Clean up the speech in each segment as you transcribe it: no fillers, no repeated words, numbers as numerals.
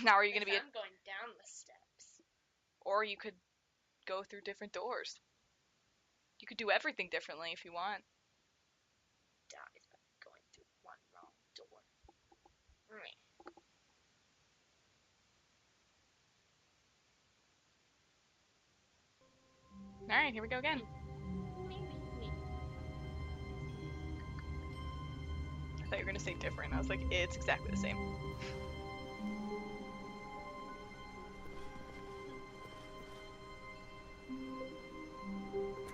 Now are you going to be I'm going down the steps. Or you could go through different doors. You could do everything differently if you want. Dies by going through one wrong door. Right. Alright, here we go again. I thought you were going to say different. I was like, it's exactly the same.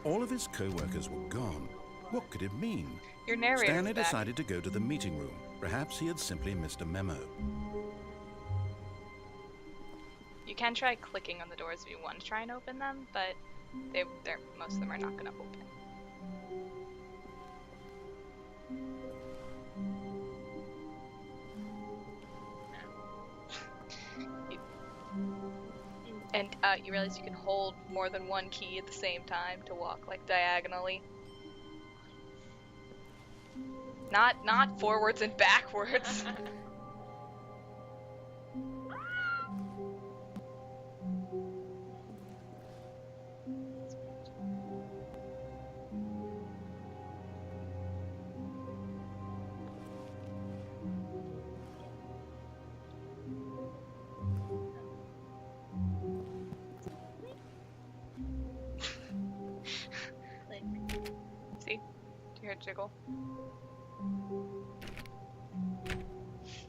All of his co-workers were gone. What could it mean? Your narrator's Stanley back. decided to go to the meeting room. Perhaps he had simply missed a memo. You can try clicking on the doors if you want to try and open them, but most of them are not going to open. And you realize you can hold more than one key at the same time to walk like diagonally. Not forwards and backwards. See? Do you hear it jiggle?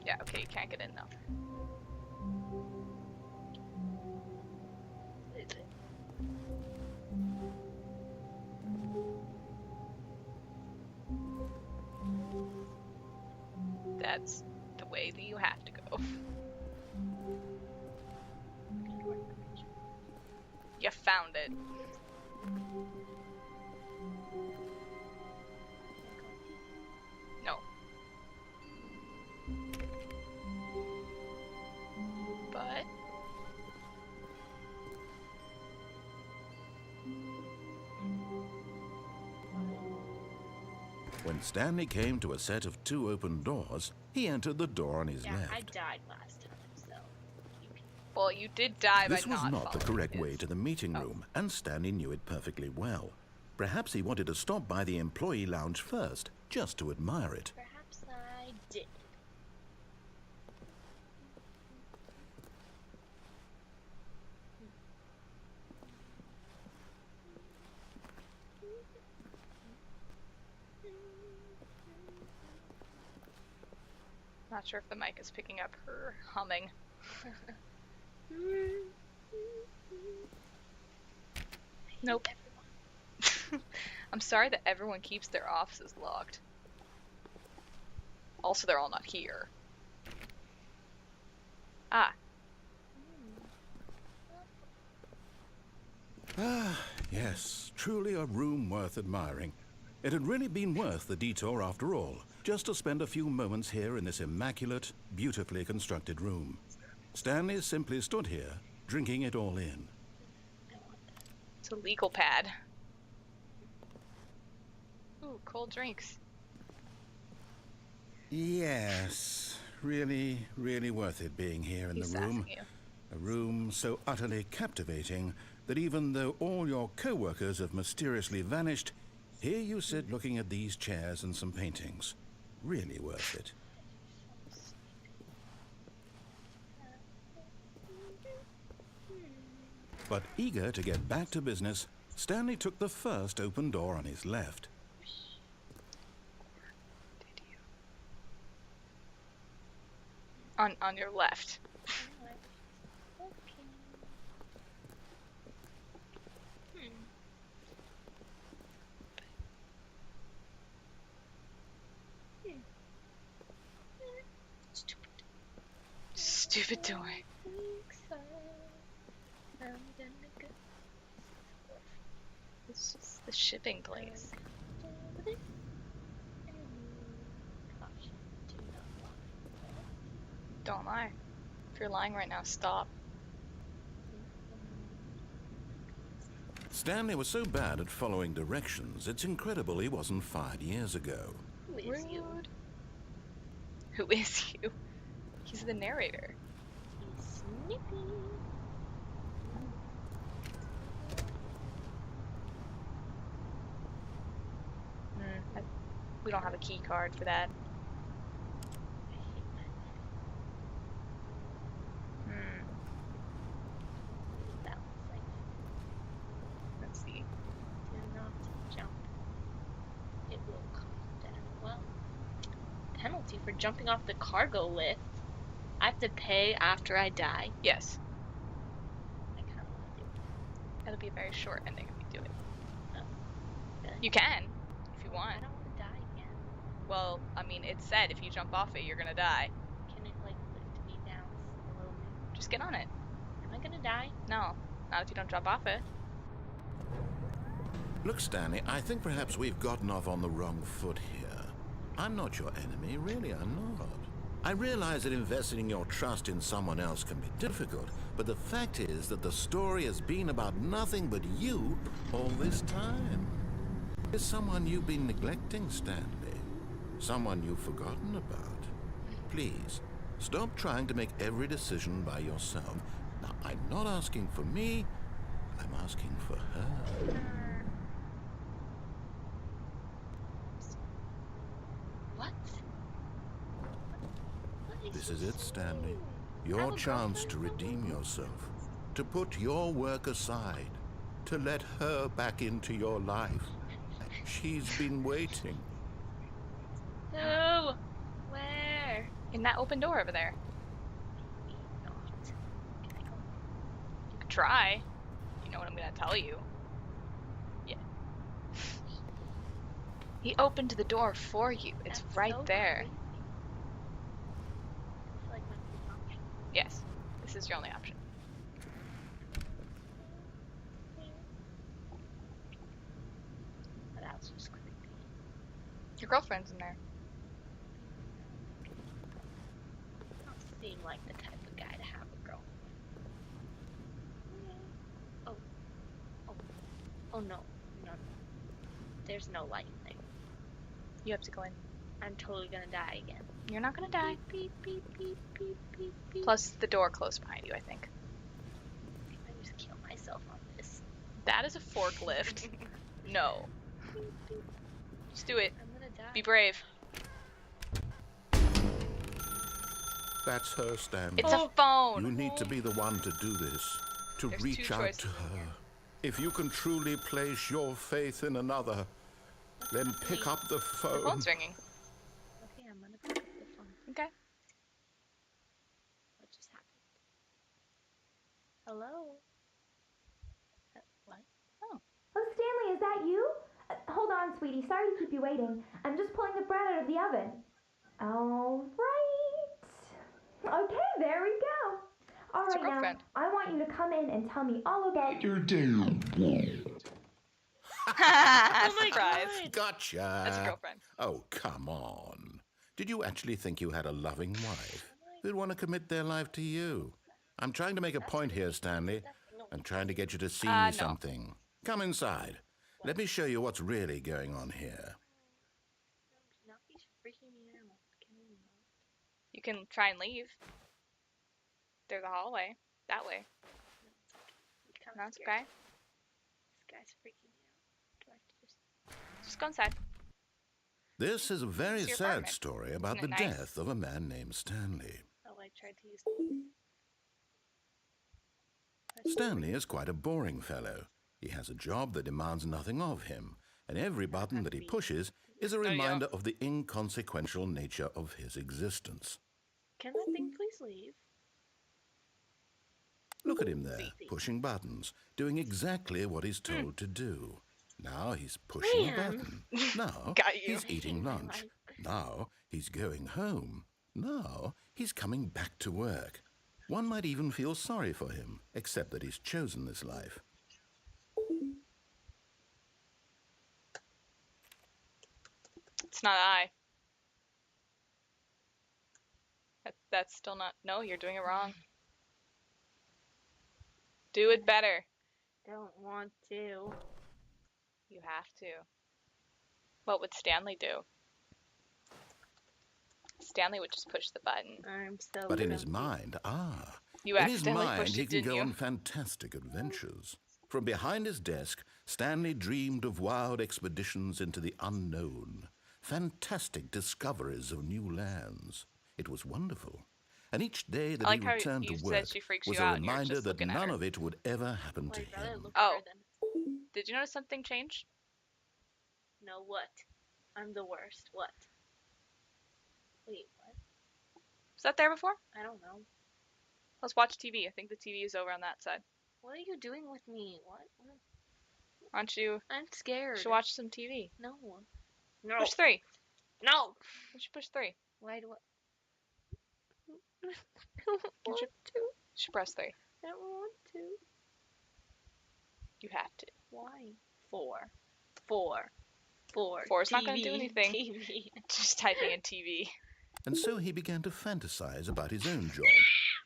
Yeah, okay, you can't get in though. That's the way that you have to go. You found it. No. But When Stanley came to a set of 2 open doors, he entered the door on his left. I died last time, so. well, you did die This by was not the following correct his. way to the meeting room, and Stanley knew it perfectly well. Perhaps he wanted to stop by the employee lounge first, just to admire it. Perhaps I did. Not sure if the mic is picking up her humming. Nope. I'm sorry that everyone keeps their offices locked. Also, they're all not here. Ah, Yes, truly a room worth admiring. It had really been worth the detour after all, just to spend a few moments here in this immaculate, beautifully constructed room. Stanley simply stood here, drinking it all in. it's a legal pad. Ooh, cold drinks. Yes, really, really worth it being here in He's the room. sassing you. A room so utterly captivating that even though all your co-workers have mysteriously vanished, here you sit looking at these chairs and some paintings. Really worth it. But eager to get back to business, Stanley took the first open door on his left. Did you? On your left. Stupid door. It's just the shipping place. Don't lie. If you're lying right now, stop. Stanley was so bad at following directions, it's incredible he wasn't fired years ago. Who is you? Who is you? He's the narrator. He's Yippee. We don't have a key card for that. That looks like Let's see. do not jump. It will cost death. Well, penalty for jumping off the cargo lift. I have to pay after I die. Yes. I kind of want to do it. That'll be a very short ending if you do it. Oh, really? You can, if you I want. don't want to die again. Well, I mean, it said if you jump off it, you're gonna die. Can it like lift me down slowly? Just get on it. Am I gonna die? No, not if you don't jump off it. Look, Stanley, I think perhaps we've gotten off on the wrong foot here. I'm not your enemy, really, I'm not. I realize that investing your trust in someone else can be difficult, but the fact is that the story has been about nothing but you all this time. There's someone you've been neglecting, Stanley. Someone you've forgotten about. Please, stop trying to make every decision by yourself. Now, I'm not asking for me, I'm asking for her. What? What This he is it, Stanley. saying? Your Have a chance to girlfriend? redeem yourself. To put your work aside. To let her back into your life. She's been waiting. No! Where? In that open door over there. Maybe not. Can I go? You could try. You know what I'm gonna tell you. Yeah. He opened the door for you. It's That's right so there. creepy. This is like my only option. Yes. This is your only option. But that was just creepy. Your girlfriend's in there. Don't seem like the type of guy to have a girlfriend. Oh. Oh. Oh no. No. There's no light in there. You have to go in. I'm totally gonna die again. You're not gonna die. Beep, beep, beep, beep, beep, beep. Plus the door closed behind you, I think. Can I just kill myself on this? That is a forklift. No. Beep, beep. Just do it. I'm gonna die. Be brave. That's her, Stanley. It's a phone. You need to be the one to do this. To There's reach two out choices to in her. here. If you can truly place your faith in another, then pick up the The phone. phone's ringing. Okay, I'm gonna pick up the phone. Okay. What just happened? Hello? What? Oh, Stanley, is that you? Hold on, sweetie. Sorry to keep you waiting. I'm just pulling the bread out of the oven. All right. Okay, there we go. All It's right, your now, girlfriend. I want you to come in and tell me all about Your damn Surprise. God. Gotcha. That's your girlfriend. Oh, come on. Did you actually think you had a loving wife who'd want to commit their life to you? I'm trying to make a point here, Stanley. I'm trying to get you to see No. something. Come inside. Let me show you what's really going on here. Now he's freaking me out. Can you not? You can try and leave. There's a hallway. That way. I'm kinda That's scared. okay. This guy's freaking me out. Do I have to just... Just go inside. This is a very It's your sad apartment. story about the Isn't it nice? death of a man named Stanley. Oh, I tried to use... Stanley is quite a boring fellow. He has a job that demands nothing of him, and every button that he pushes is a you don't. reminder of the inconsequential nature of his existence. Can that thing please leave? Look at him there, pushing buttons, doing exactly what he's told to do. Now he's pushing a Man. button. Now Got you. he's eating My lunch. life. Now he's going home. Now he's coming back to work. One might even feel sorry for him, except that he's chosen this life. It's not I. That's still not. No, you're doing it wrong. Do it better. Don't want to. You have to. What would Stanley do? Stanley would just push the button. I'm so But in his confused. mind, You In his accidentally mind, pushed he it, can didn't go you? on fantastic adventures. From behind his desk, Stanley dreamed of wild expeditions into the unknown, fantastic discoveries of new lands. It was wonderful. And each day that I he like how returned to you said work she freaks was you a out and you're reminder just that looking at none her. of it would ever happen Well, to I'd rather him. look at Oh. her than... Did you notice something changed? No, what? I'm the worst. What? Wait, what? Was that there before? I don't know. Let's watch TV. I think the TV is over on that side. What are you doing with me? What? Why don't you I'm scared. should watch some TV? No. No. Push 3. No. You should push 3. Why do I... I You should, to. should press 3. I don't want to. You have to. Why? 4. 4. 4. 4's not gonna do anything. TV. Just typing in TV. And so he began to fantasize about his own job.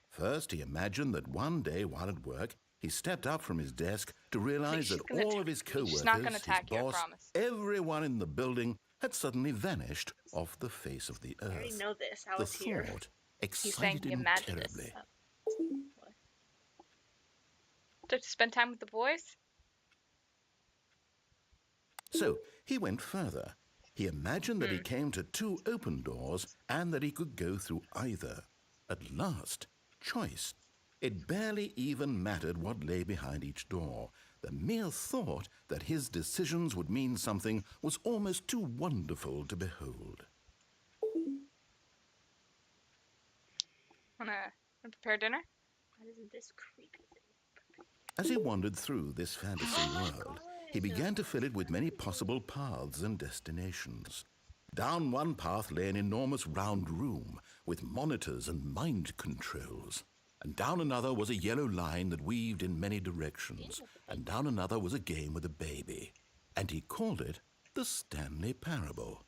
First, he imagined that one day while at work, he stepped up from his desk to realize She's that gonna all of his co-workers, She's not gonna his attack you, I boss, promise. everyone in the building had suddenly vanished off the face of the I already earth. know this. I The was here. thought He's saying excited he him imagined this. terribly. To spend time with the boys? So he went further. He imagined that he came to 2 open doors and that he could go through either. At last, choice. It barely even mattered what lay behind each door. The mere thought that his decisions would mean something was almost too wonderful to behold. Wanna prepare dinner? What isn't this creepy thing? As he wandered through this fantasy world, he began to fill it with many possible paths and destinations. Down one path lay an enormous round room with monitors and mind controls. And down another was a yellow line that weaved in many directions. And down another was a game with a baby. And he called it the Stanley Parable.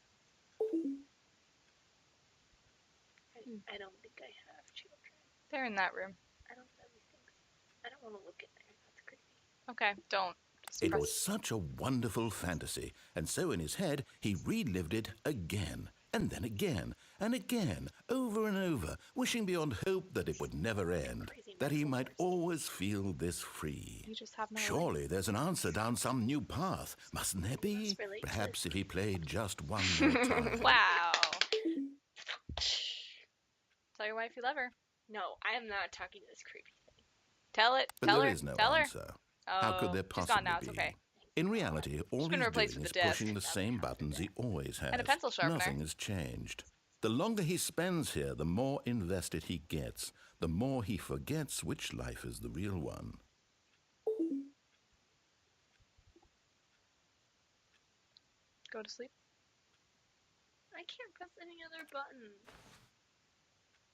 I don't think I have children. They're in that room. I don't really think so. I don't want to look in there. That's creepy. Okay, don't. Just It press. was such a wonderful fantasy, and so in his head he relived it again, and then again, and again, over and over, wishing beyond hope that it would never end, that he might always feel this free. You just have no Surely there's an answer down some new path, mustn't there be? Must relate to Perhaps if he played just one more time. Wow. Tell your wife you love her. No, I am not talking to this creepy thing. Tell it. But Tell there her. is no Tell her. answer. How could there She's possibly gone now. It's be? okay. In reality, all gonna he's replace doing with is the desk. pushing the same buttons he always has. And a pencil sharpener. Nothing has changed. The longer he spends here, the more invested he gets, the more he forgets which life is the real one. Go to sleep. I can't press any other button.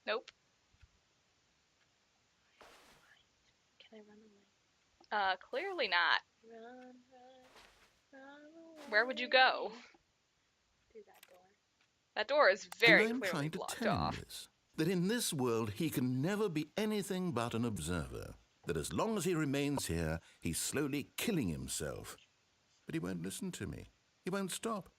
Nope. Can I run away? Clearly not. Run away. Where would you go? Through that door. That door is very And I'm clearly trying to blocked tell off. him this, that in this world he can never be anything but an observer, that as long as he remains here, he's slowly killing himself. But he won't listen to me. He won't stop.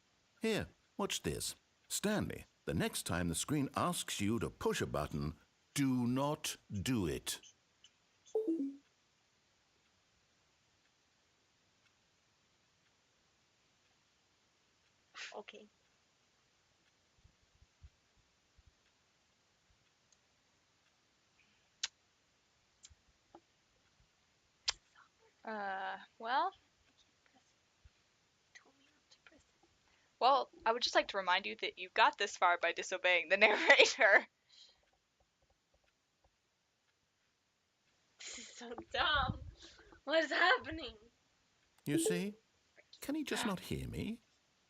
Here, watch this. Stanley, the next time the screen asks you to push a button, do not do it. Okay. Well, Told me not to press it. well, I would just like to remind you that you got this far by disobeying the narrator. This is so dumb. What is happening? You see? Can he just not hear me?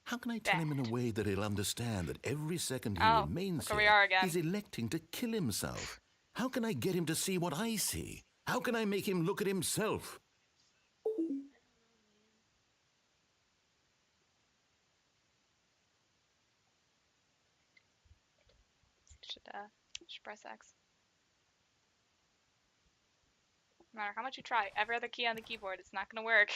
How can I tell him in a way that he'll understand that every second he Oh, remains look where we here, are again. he's electing to kill himself? How can I get him to see what I see? How can I make him look at himself? Should press X. No matter how much you try, every other key on the keyboard, it's not gonna work.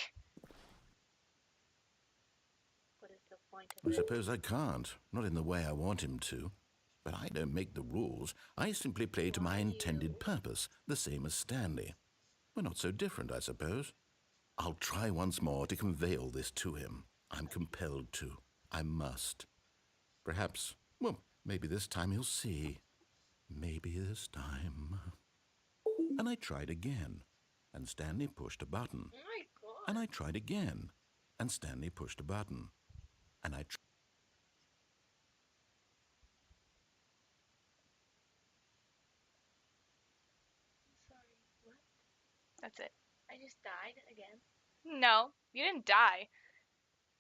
What is the point of I it? suppose I can't. Not in the way I want him to. But I don't make the rules. I simply play to my intended purpose, the same as Stanley. We're not so different, I suppose. I'll try once more to convey all this to him. I'm compelled to. I must. Perhaps, well, maybe this time he'll see. Maybe this time. And I tried again, and Stanley pushed a button. Oh my god. And I tried again, and Stanley pushed a button. And I Sorry, what? That's it. I just died again. No, you didn't die.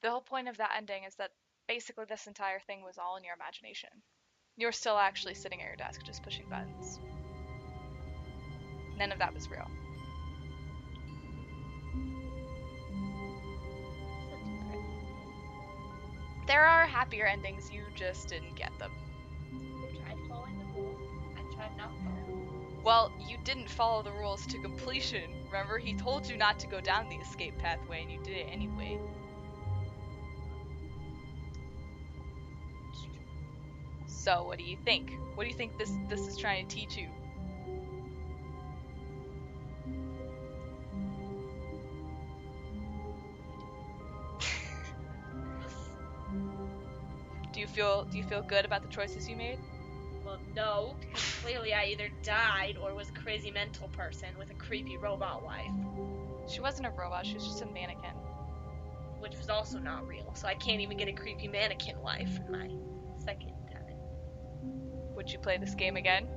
The whole point of that ending is that basically this entire thing was all in your imagination. You're still actually sitting at your desk just pushing buttons. None of that was real. Such a depressing. There are happier endings, you just didn't get them. I tried following the rules. I tried not following. Well, you didn't follow the rules to completion. Remember, he told you not to go down the escape pathway and you did it anyway. It's true. So, what do you think? What do you think this is trying to teach you? Do you feel good about the choices you made? Well, no, because clearly I either died or was a crazy mental person with a creepy robot wife, She wasn't a robot, she was just a mannequin. which was also not real. So I can't even get a creepy mannequin wife in my second time. Would you play this game again?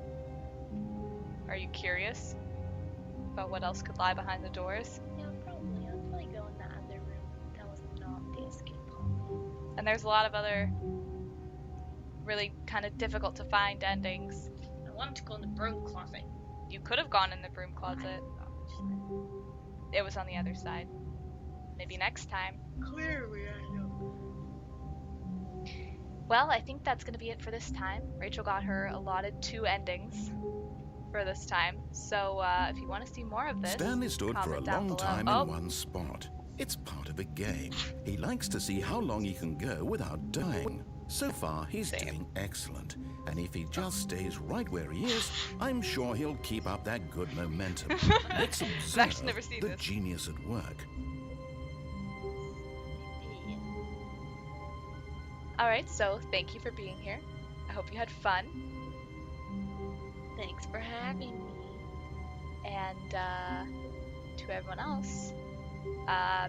Are you curious about what else could lie behind the doors? Yeah, probably. I'll probably go in that other room. That was not the escape hall. And there's a lot of other really kind of difficult to find endings. I wanted to go in the broom closet. You could have gone in the broom closet. I forgot which side. It was on the other side. Maybe next time. Clearly, I know. Well, I think that's going to be it for this time. Rachel got her allotted 2 endings for this time. So if you want to see more of this, Stanley stood for a comment down long below. time Oh, in one spot. It's part of a game. He likes to see how long he can go without dying. So far, he's Same. doing excellent. And if he just stays right where he is, I'm sure he'll keep up that good momentum. Let's I've actually never observe seen the this. genius at work. Alright, so thank you for being here. I hope you had fun. Thanks for having me. And to everyone else,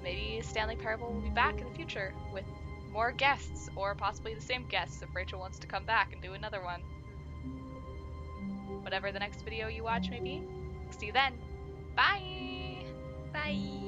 maybe Stanley Parable will be back in the future with more guests, or possibly the same guests if Rachel wants to come back and do another one. Whatever the next video you watch may be. See you then. Bye! Bye.